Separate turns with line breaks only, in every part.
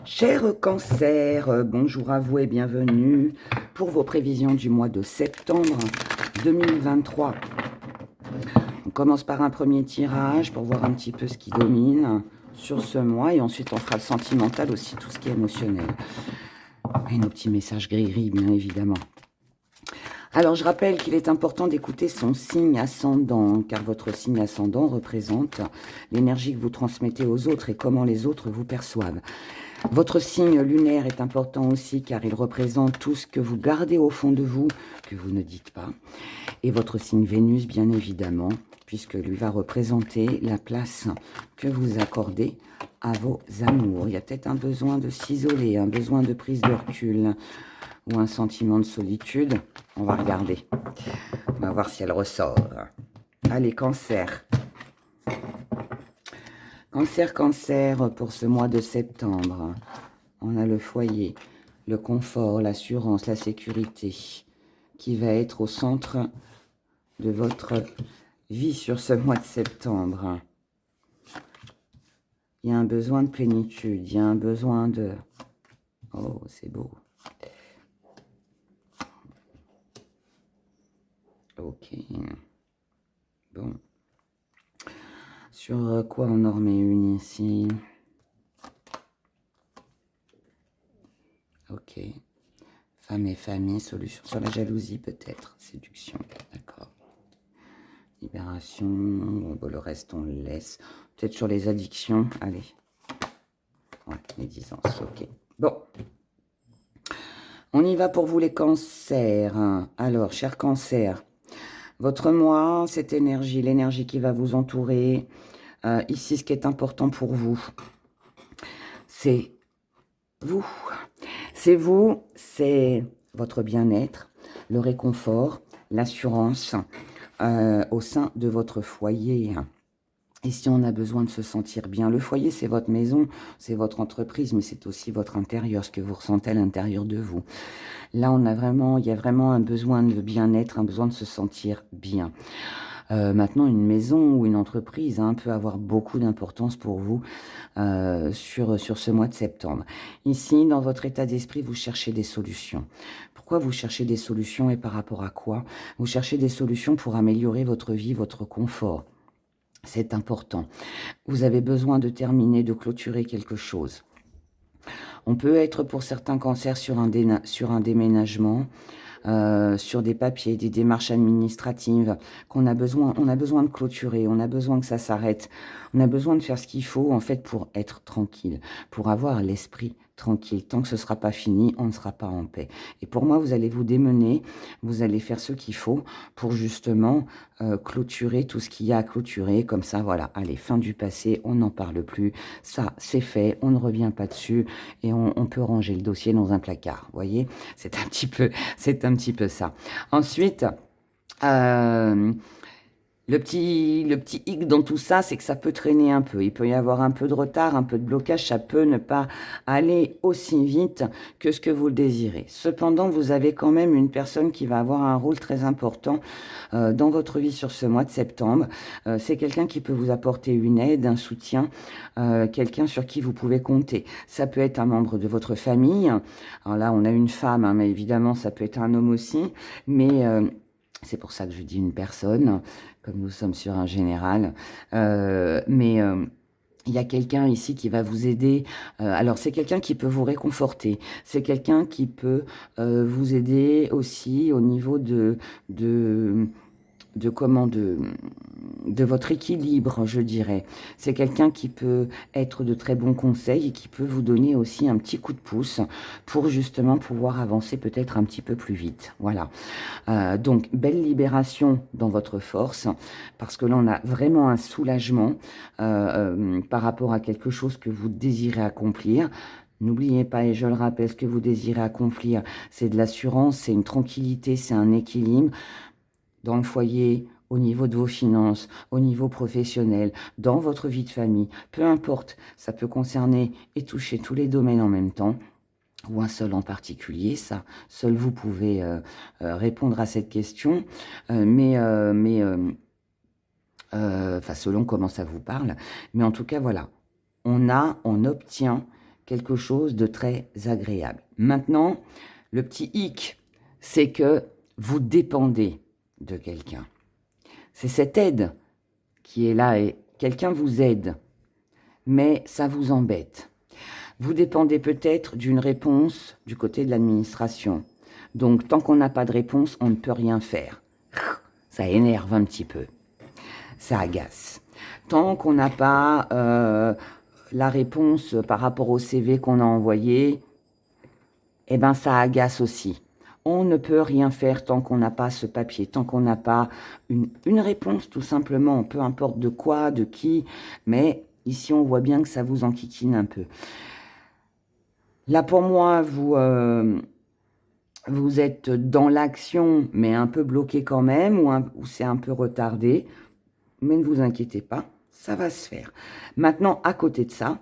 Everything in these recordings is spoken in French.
Cher Cancer, bonjour à vous et bienvenue pour vos prévisions du mois de septembre 2023. On commence par un premier tirage pour voir un petit peu ce qui domine sur ce mois et ensuite on fera le sentimental aussi, tout ce qui est émotionnel. Et nos petits messages gris-gris, bien évidemment. Alors, je rappelle qu'il est important d'écouter son signe ascendant, car votre signe ascendant représente l'énergie que vous transmettez aux autres et comment les autres vous perçoivent. Votre signe lunaire est important aussi, car il représente tout ce que vous gardez au fond de vous, que vous ne dites pas. Et votre signe Vénus, bien évidemment, puisque lui va représenter la place que vous accordez à vos amours. Il y a peut-être un besoin de s'isoler, un besoin de prise de recul, ou un sentiment de solitude. On va regarder. On va voir si elle ressort. Allez, Cancer. Cancer, Cancer, pour ce mois de septembre. On a le foyer, le confort, l'assurance, la sécurité, qui va être au centre de votre vie sur ce mois de septembre. Il y a un besoin de plénitude, il y a un besoin de... Oh, c'est beau. Ok. Bon. Sur quoi on en remet une ici? Ok. Femme et famille, solution sur la jalousie peut-être. Séduction, d'accord. Libération, bon, le reste on le laisse. Peut-être sur les addictions, allez. Ouais, médisance, ok. Bon. On y va pour vous les cancers. Alors, cher cancer, votre moi, cette énergie, l'énergie qui va vous entourer, ici ce qui est important pour vous, c'est vous. C'est vous, c'est votre bien-être, le réconfort, l'assurance au sein de votre foyer. Et si on a besoin de se sentir bien, le foyer, c'est votre maison, c'est votre entreprise, mais c'est aussi votre intérieur, ce que vous ressentez à l'intérieur de vous. Là, il y a vraiment un besoin de bien-être, un besoin de se sentir bien. Maintenant, une maison ou une entreprise peut avoir beaucoup d'importance pour vous sur ce mois de septembre. Ici, dans votre état d'esprit, vous cherchez des solutions. Pourquoi vous cherchez des solutions et par rapport à quoi? Vous cherchez des solutions pour améliorer votre vie, votre confort. C'est important. Vous avez besoin de terminer, de clôturer quelque chose. On peut être pour certains cancers sur un déménagement, sur des papiers, des démarches administratives on a besoin de clôturer, on a besoin que ça s'arrête, on a besoin de faire ce qu'il faut en fait pour être tranquille, pour avoir l'esprit tranquille. Tant que ce ne sera pas fini, on ne sera pas en paix. Et pour moi, vous allez vous démener, vous allez faire ce qu'il faut pour justement clôturer tout ce qu'il y a à clôturer. Comme ça, voilà, allez, fin du passé, on n'en parle plus. Ça, c'est fait, on ne revient pas dessus et on peut ranger le dossier dans un placard. Vous voyez, c'est un petit peu ça. Ensuite, le petit hic dans tout ça, c'est que ça peut traîner un peu. Il peut y avoir un peu de retard, un peu de blocage. Ça peut ne pas aller aussi vite que ce que vous le désirez. Cependant, vous avez quand même une personne qui va avoir un rôle très important dans votre vie sur ce mois de septembre. C'est quelqu'un qui peut vous apporter une aide, un soutien, quelqu'un sur qui vous pouvez compter. Ça peut être un membre de votre famille. Alors là, on a une femme, mais évidemment, ça peut être un homme aussi. Mais... c'est pour ça que je dis une personne, comme nous sommes sur un général. Il y a quelqu'un ici qui va vous aider. Alors, c'est quelqu'un qui peut vous réconforter. C'est quelqu'un qui peut vous aider aussi au niveau de votre équilibre, je dirais. C'est quelqu'un qui peut être de très bons conseils et qui peut vous donner aussi un petit coup de pouce pour justement pouvoir avancer peut-être un petit peu plus vite. Voilà. Donc, belle libération dans votre force, parce que là, on a vraiment un soulagement par rapport à quelque chose que vous désirez accomplir. N'oubliez pas, et je le rappelle, ce que vous désirez accomplir, c'est de l'assurance, c'est une tranquillité, c'est un équilibre dans le foyer, au niveau de vos finances, au niveau professionnel, dans votre vie de famille, peu importe, ça peut concerner et toucher tous les domaines en même temps, ou un seul en particulier, ça, seul vous pouvez répondre à cette question, selon comment ça vous parle, mais en tout cas, voilà, on obtient quelque chose de très agréable. Maintenant, le petit hic, c'est que vous dépendez de quelqu'un. C'est cette aide qui est là et quelqu'un vous aide, mais ça vous embête. Vous dépendez peut-être d'une réponse du côté de l'administration. Donc, tant qu'on n'a pas de réponse, on ne peut rien faire. Ça énerve un petit peu. Ça agace. Tant qu'on n'a pas la réponse par rapport au CV qu'on a envoyé, eh ben ça agace aussi. On ne peut rien faire tant qu'on n'a pas ce papier, tant qu'on n'a pas une réponse tout simplement, peu importe de quoi, de qui, mais ici on voit bien que ça vous enquiquine un peu. Là pour moi, vous êtes dans l'action, mais un peu bloqué quand même, ou c'est un peu retardé, mais ne vous inquiétez pas, ça va se faire. Maintenant, à côté de ça,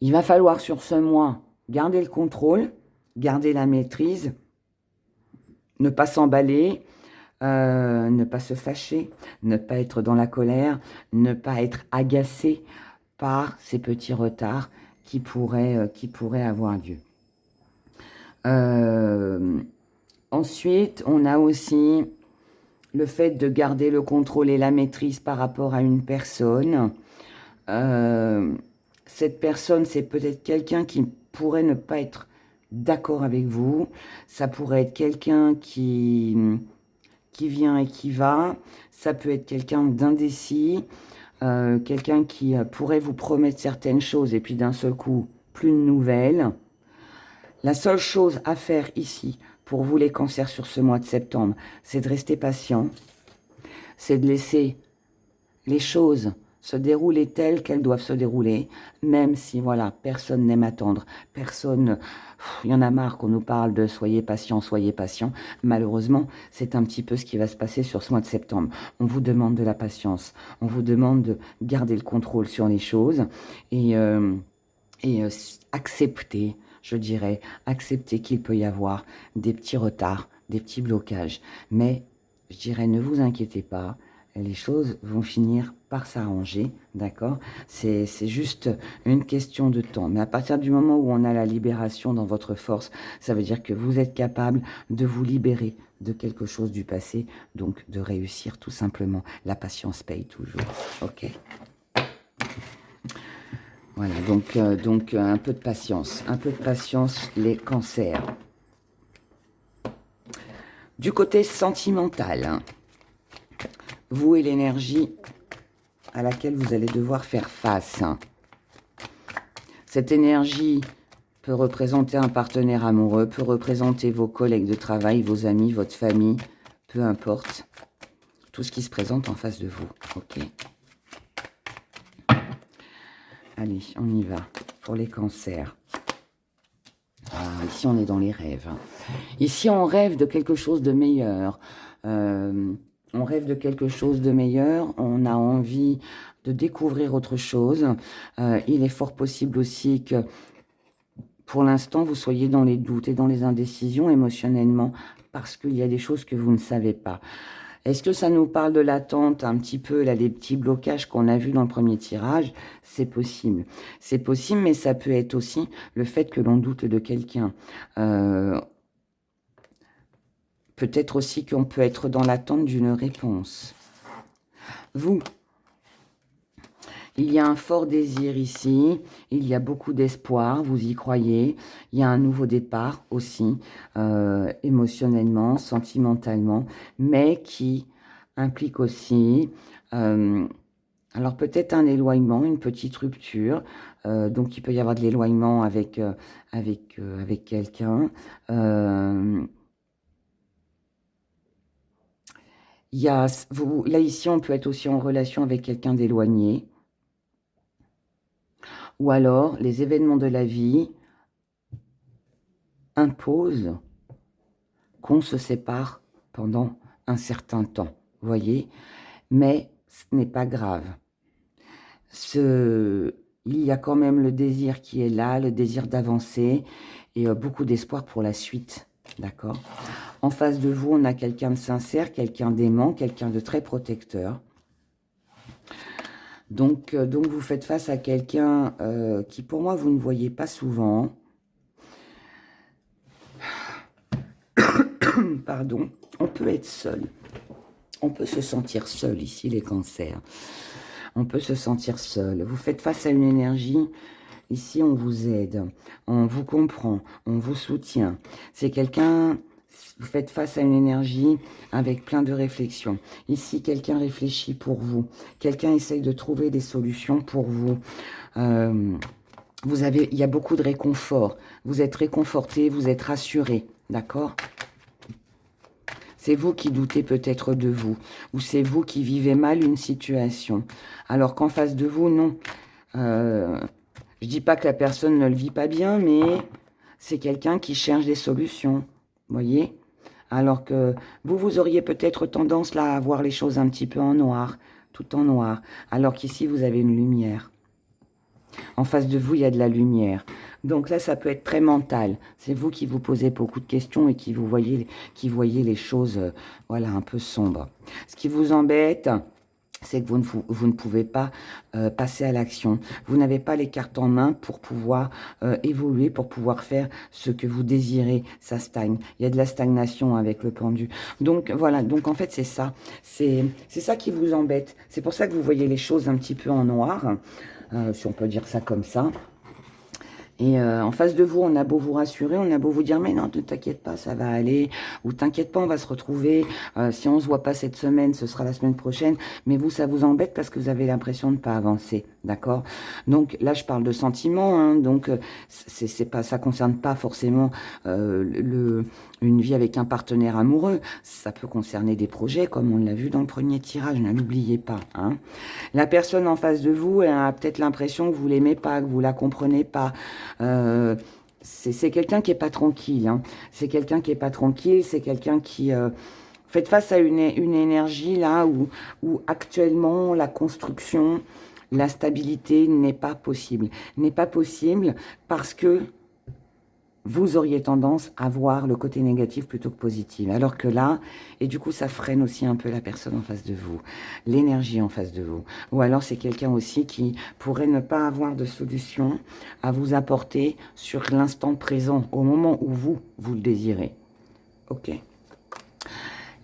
il va falloir sur ce mois garder le contrôle, garder la maîtrise, ne pas s'emballer, ne pas se fâcher, ne pas être dans la colère, ne pas être agacé par ces petits retards qui pourraient avoir lieu. Ensuite, on a aussi le fait de garder le contrôle et la maîtrise par rapport à une personne. Cette personne, c'est peut-être quelqu'un qui pourrait ne pas être d'accord avec vous. Ça pourrait être quelqu'un qui vient et qui va. Ça peut être quelqu'un d'indécis. Quelqu'un qui pourrait vous promettre certaines choses et puis d'un seul coup, plus de nouvelles. La seule chose à faire ici, pour vous les cancers sur ce mois de septembre, c'est de rester patient. C'est de laisser les choses se dérouler telles qu'elles doivent se dérouler, même si, voilà, personne n'aime attendre. Personne, il y en a marre qu'on nous parle de soyez patient, soyez patient. Malheureusement, c'est un petit peu ce qui va se passer sur ce mois de septembre. On vous demande de la patience. On vous demande de garder le contrôle sur les choses et accepter, je dirais, accepter qu'il peut y avoir des petits retards, des petits blocages. Mais, je dirais, ne vous inquiétez pas, les choses vont finir par s'arranger, d'accord? C'est juste une question de temps. Mais à partir du moment où on a la libération dans votre force, ça veut dire que vous êtes capable de vous libérer de quelque chose du passé, donc de réussir tout simplement. La patience paye toujours, ok? Voilà, donc un peu de patience, les cancers. Du côté sentimental, hein, vous et l'énergie à laquelle vous allez devoir faire face. Cette énergie peut représenter un partenaire amoureux, peut représenter vos collègues de travail, vos amis, votre famille, peu importe. Tout ce qui se présente en face de vous, ok? Allez, on y va pour les cancers. Ah, ici, on est dans les rêves. Ici, on rêve de quelque chose de meilleur. On rêve de quelque chose de meilleur. On a envie de découvrir autre chose. Il est fort possible aussi que, pour l'instant, vous soyez dans les doutes et dans les indécisions émotionnellement parce qu'il y a des choses que vous ne savez pas. Est-ce que ça nous parle de l'attente un petit peu, là, les petits blocages qu'on a vus dans le premier tirage? C'est possible. C'est possible, mais ça peut être aussi le fait que l'on doute de quelqu'un. Peut-être aussi qu'on peut être dans l'attente d'une réponse. Vous, il y a un fort désir ici, il y a beaucoup d'espoir, vous y croyez. Il y a un nouveau départ aussi, émotionnellement, sentimentalement, mais qui implique aussi, alors peut-être un éloignement, une petite rupture. Donc il peut y avoir de l'éloignement avec quelqu'un. Là ici, on peut être aussi en relation avec quelqu'un d'éloigné. Ou alors, les événements de la vie imposent qu'on se sépare pendant un certain temps, vous voyez? Mais ce n'est pas grave. Il y a quand même le désir qui est là, le désir d'avancer et beaucoup d'espoir pour la suite, d'accord? En face de vous, on a quelqu'un de sincère, quelqu'un d'aimant, quelqu'un de très protecteur. Donc vous faites face à quelqu'un qui, pour moi, vous ne voyez pas souvent. Pardon. On peut être seul. On peut se sentir seul ici, les cancers. On peut se sentir seul. Vous faites face à une énergie. Ici, on vous aide. On vous comprend. On vous soutient. C'est quelqu'un... Vous faites face à une énergie avec plein de réflexions. Ici, quelqu'un réfléchit pour vous. Quelqu'un essaye de trouver des solutions pour vous. Il y a beaucoup de réconfort. Vous êtes réconforté, vous êtes rassuré. D'accord ? C'est vous qui doutez peut-être de vous. Ou c'est vous qui vivez mal une situation. Alors qu'en face de vous, non. Je dis pas que la personne ne le vit pas bien, mais c'est quelqu'un qui cherche des solutions. Vous voyez ? Alors que vous auriez peut-être tendance là à voir les choses un petit peu en noir, tout en noir. Alors qu'ici, vous avez une lumière. En face de vous, il y a de la lumière. Donc là, ça peut être très mental. C'est vous qui vous posez beaucoup de questions et qui voyez les choses voilà, un peu sombres. Ce qui vous embête, c'est que vous ne pouvez pas passer à l'action. Vous n'avez pas les cartes en main pour pouvoir évoluer, pour pouvoir faire ce que vous désirez. Ça stagne. Il y a de la stagnation avec le pendu. Donc voilà, donc en fait c'est ça. C'est ça qui vous embête. C'est pour ça que vous voyez les choses un petit peu en noir, si on peut dire ça comme ça. Et en face de vous, on a beau vous rassurer, on a beau vous dire « Mais non, ne t'inquiète pas, ça va aller. » Ou « T'inquiète pas, on va se retrouver. Si on ne se voit pas cette semaine, ce sera la semaine prochaine. » Mais vous, ça vous embête parce que vous avez l'impression de ne pas avancer. D'accord? Donc là, je parle de sentiments. Hein, donc, ça ne concerne pas forcément une vie avec un partenaire amoureux. Ça peut concerner des projets, comme on l'a vu dans le premier tirage. Ne l'oubliez pas. Hein. La personne en face de vous, elle a peut-être l'impression que vous l'aimez pas, que vous la comprenez pas. C'est quelqu'un qui est pas tranquille. Hein. C'est quelqu'un qui est pas tranquille. C'est quelqu'un qui fait face à une énergie là où actuellement la construction, la stabilité n'est pas possible. N'est pas possible parce que vous auriez tendance à voir le côté négatif plutôt que positif. Alors que là, et du coup, ça freine aussi un peu la personne en face de vous, l'énergie en face de vous. Ou alors, c'est quelqu'un aussi qui pourrait ne pas avoir de solution à vous apporter sur l'instant présent, au moment où vous le désirez. Ok.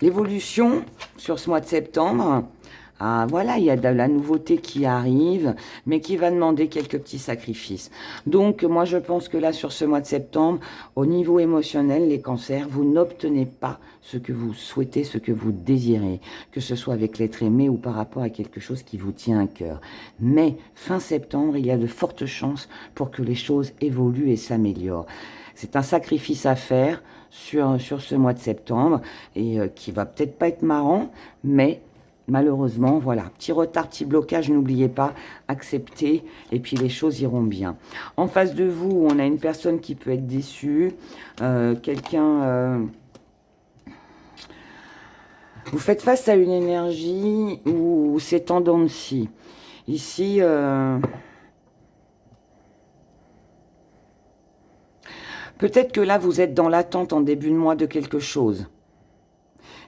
L'évolution sur ce mois de septembre... Ah, voilà, il y a de la nouveauté qui arrive, mais qui va demander quelques petits sacrifices. Donc, moi, je pense que là, sur ce mois de septembre, au niveau émotionnel, les cancers, vous n'obtenez pas ce que vous souhaitez, ce que vous désirez, que ce soit avec l'être aimé ou par rapport à quelque chose qui vous tient à cœur. Mais, fin septembre, il y a de fortes chances pour que les choses évoluent et s'améliorent. C'est un sacrifice à faire sur ce mois de septembre, et qui va peut-être pas être marrant, mais... Malheureusement, voilà, petit retard, petit blocage, n'oubliez pas, acceptez, et puis les choses iront bien. En face de vous, on a une personne qui peut être déçue, quelqu'un... Vous faites face à une énergie où c'est en dents de scie. Ici... Peut-être que là, vous êtes dans l'attente en début de mois de quelque chose.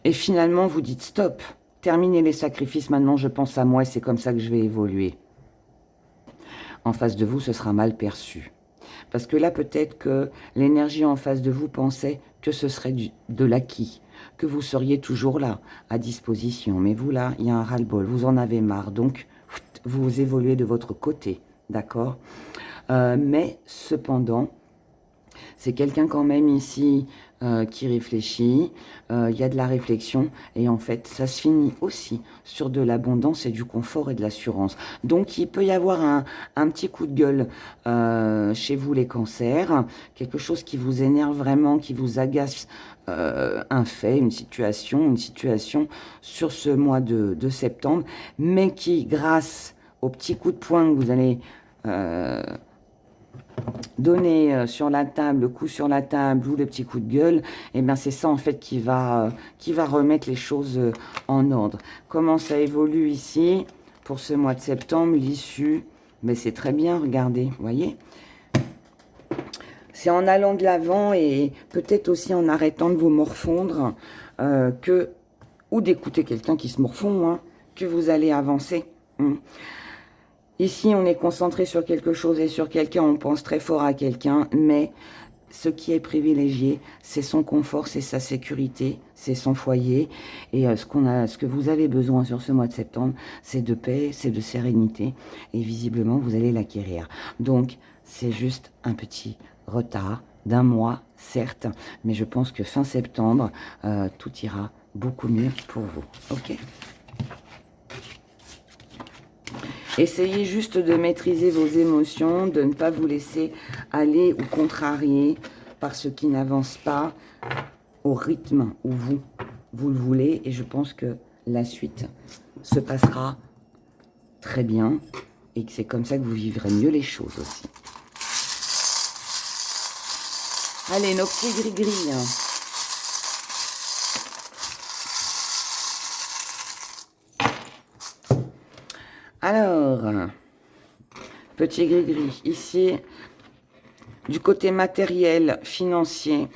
Et finalement, vous dites stop. Terminez les sacrifices, maintenant je pense à moi et c'est comme ça que je vais évoluer. En face de vous, ce sera mal perçu. Parce que là, peut-être que l'énergie en face de vous pensait que ce serait de l'acquis, que vous seriez toujours là, à disposition. Mais vous, là, il y a un ras-le-bol, vous en avez marre. Donc, vous évoluez de votre côté, d'accord? Mais, cependant, c'est quelqu'un quand même ici qui réfléchit, il y a de la réflexion et en fait ça se finit aussi sur de l'abondance et du confort et de l'assurance. Donc il peut y avoir un petit coup de gueule chez vous les cancers, quelque chose qui vous énerve vraiment, qui vous agace, un fait, une situation sur ce mois de septembre, mais qui grâce au petit coup de poing que vous allez... donner sur la table, le coup sur la table ou le petit coup de gueule, et bien c'est ça en fait qui va remettre les choses en ordre. Comment ça évolue ici pour ce mois de septembre, l'issue, mais c'est très bien, regardez, vous voyez. C'est en allant de l'avant et peut-être aussi en arrêtant de vous morfondre ou d'écouter quelqu'un qui se morfond, hein, que vous allez avancer. Ici, on est concentré sur quelque chose et sur quelqu'un, on pense très fort à quelqu'un, mais ce qui est privilégié, c'est son confort, c'est sa sécurité, c'est son foyer. Et ce que vous avez besoin sur ce mois de septembre, c'est de paix, c'est de sérénité. Et visiblement, vous allez l'acquérir. Donc, c'est juste un petit retard d'un mois, certes, mais je pense que fin septembre, tout ira beaucoup mieux pour vous. Ok ? Essayez juste de maîtriser vos émotions, de ne pas vous laisser aller ou contrarier par ce qui n'avance pas au rythme où vous le voulez. Et je pense que la suite se passera très bien et que c'est comme ça que vous vivrez mieux les choses aussi. Allez, nos petits gris-gris. Alors, petit gris-gris, ici, du côté matériel, financier,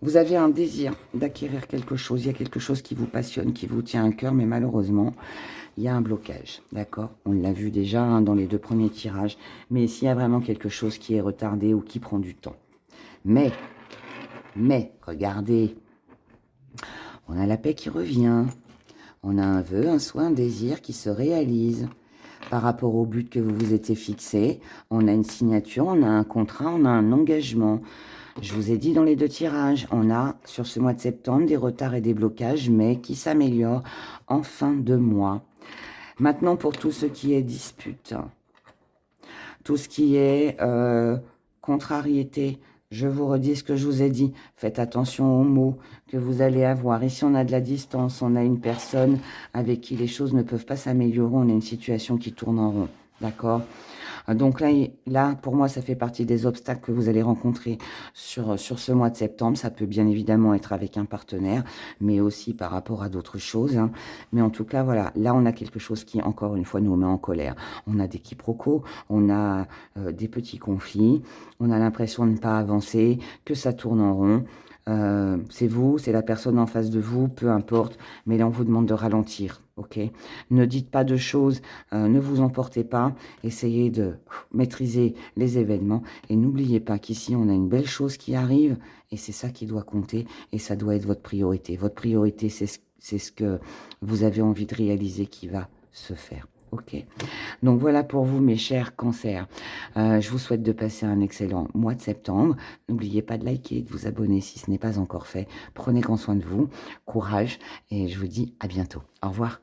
vous avez un désir d'acquérir quelque chose. Il y a quelque chose qui vous passionne, qui vous tient à cœur, mais malheureusement, il y a un blocage, d'accord? On l'a vu déjà hein, dans les 2 premiers tirages, mais s'il y a vraiment quelque chose qui est retardé ou qui prend du temps. Mais, regardez, on a la paix qui revient, on a un vœu, un souhait, un désir qui se réalise. Par rapport au but que vous vous étiez fixé, on a une signature, on a un contrat, on a un engagement. Je vous ai dit dans les 2 tirages, on a sur ce mois de septembre des retards et des blocages, mais qui s'améliorent en fin de mois. Maintenant, pour tout ce qui est dispute, tout ce qui est contrariété, je vous redis ce que je vous ai dit. Faites attention aux mots que vous allez avoir. Ici, on a de la distance. On a une personne avec qui les choses ne peuvent pas s'améliorer. On a une situation qui tourne en rond. D'accord ? Donc là, pour moi, ça fait partie des obstacles que vous allez rencontrer sur ce mois de septembre. Ça peut bien évidemment être avec un partenaire, mais aussi par rapport à d'autres choses. Hein. Mais en tout cas, voilà, là, on a quelque chose qui, encore une fois, nous met en colère. On a des quiproquos, on a des petits conflits, on a l'impression de ne pas avancer, que ça tourne en rond. C'est vous, c'est la personne en face de vous, peu importe, mais là on vous demande de ralentir, ok? Ne dites pas de choses, ne vous emportez pas, essayez de maîtriser les événements et n'oubliez pas qu'ici on a une belle chose qui arrive et c'est ça qui doit compter et ça doit être votre priorité. Votre priorité, c'est ce que vous avez envie de réaliser qui va se faire. Ok, donc voilà pour vous mes chers cancers. Je vous souhaite de passer un excellent mois de septembre. N'oubliez pas de liker et de vous abonner si ce n'est pas encore fait. Prenez grand soin de vous, courage et je vous dis à bientôt. Au revoir.